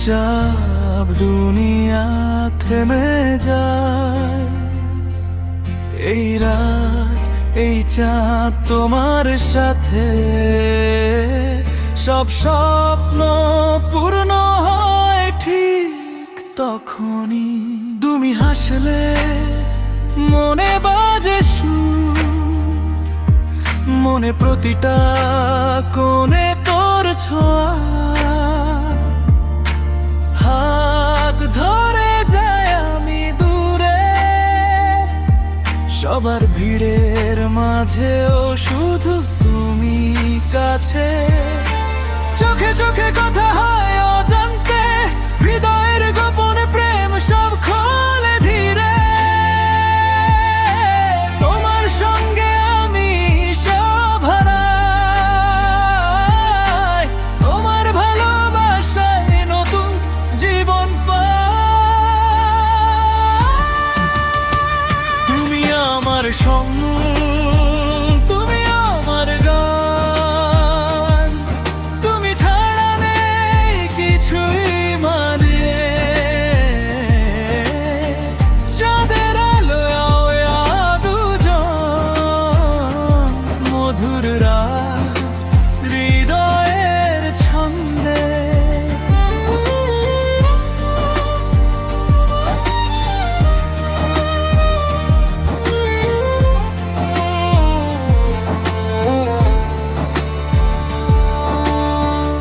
চুপচাপ দুনিয়া থেমে যায়। এই রাত, এই চাঁদ তোমার সাথে, সব স্বপ্ন পূর্ণ হয় ঠিক তখনই। তুমি হাসলে মনে বাজে সুর, মনে প্রতিটা কোণে তোর ছোঁয়া। হাত ধরে যায় আমি দূরে, সবার ভিড়ের মাঝেও শুধু তুমি কাছে। চোখে চোখে কথা হয় অজান্তে, হৃদয়ের গোপন প্রেম সব খোলে ধীরে। তোমার সঙ্গে আমি সব হারাই, তোমার ভালোবাসায় নতুন জীবন পাই। তুমি আমার স্বপ্ন, তুমি আমার গান, তুমি ছাড়া নেই কিছুই মানে। চাঁদের আলোয় দুজন, মধুর রাত হৃদয়ের ছন্দে।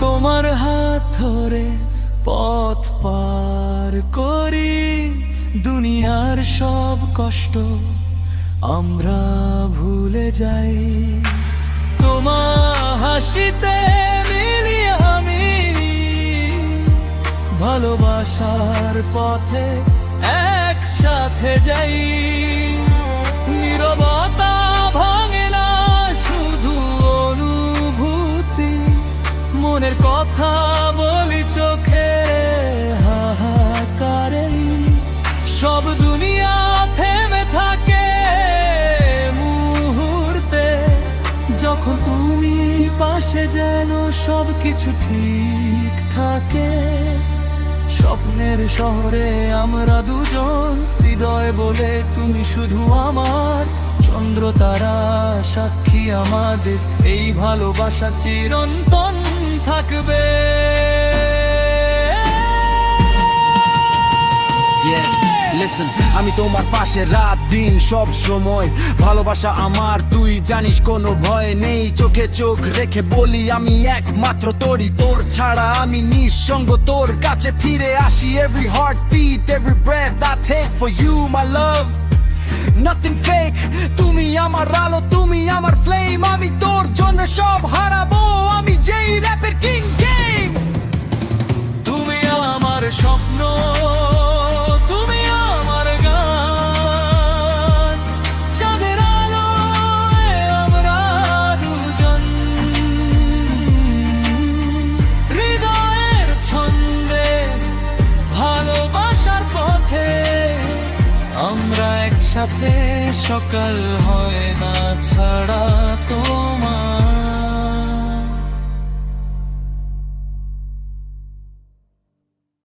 তোমার হাত ধরে পথ পার করি, দুনিয়ার সব কষ্ট আমরা ভুলে যাই। তোমার হাসিতে মিলি আমি, ভালোবাসার পথে একসাথে যাই। নীরবতা ভাঙে না, শুধু অনুভূতি, মনের কথা বলি চোখে হাহাকারে। সব দুনিয়া থেমে থাকে মুহূর্তে, যখন তুমি পাশে যেন সব কিছু ঠিক থাকে। স্বপ্নের শহরে আমরা দুজন, হৃদয় বলে তুমি শুধু আমার। চন্দ্র তারা সাক্ষী আমাদের, এই ভালোবাসা চিরন্তন থাকবে। Listen, আমি তোমার পাশে রাত দিন সব সময়। ভালোবাসা আমার তুই জানিস, কোনো ভয় নেই। চোখে চোখ রেখে বলি আমি একমাত্র তোরই। তোর ছাড়া আমি নিঃসঙ্গ, তোর কাছে ফিরে আসি। Every heartbeat, every breath I take for you, my love. Nothing fake, তুমি আমার আলো, তুমি আমার flame। আমি তোর জন্য সব হারাবো, আমি যেই র্যাপের কিং গেম। তুমি আমার স্বপ্ন, তুমি আমার গান, চাঁদের আলোয় আমরা দুজন, হৃদয়ের ছন্দে ভালোবাসার পথে আমরা একসাথে। সকাল হয় না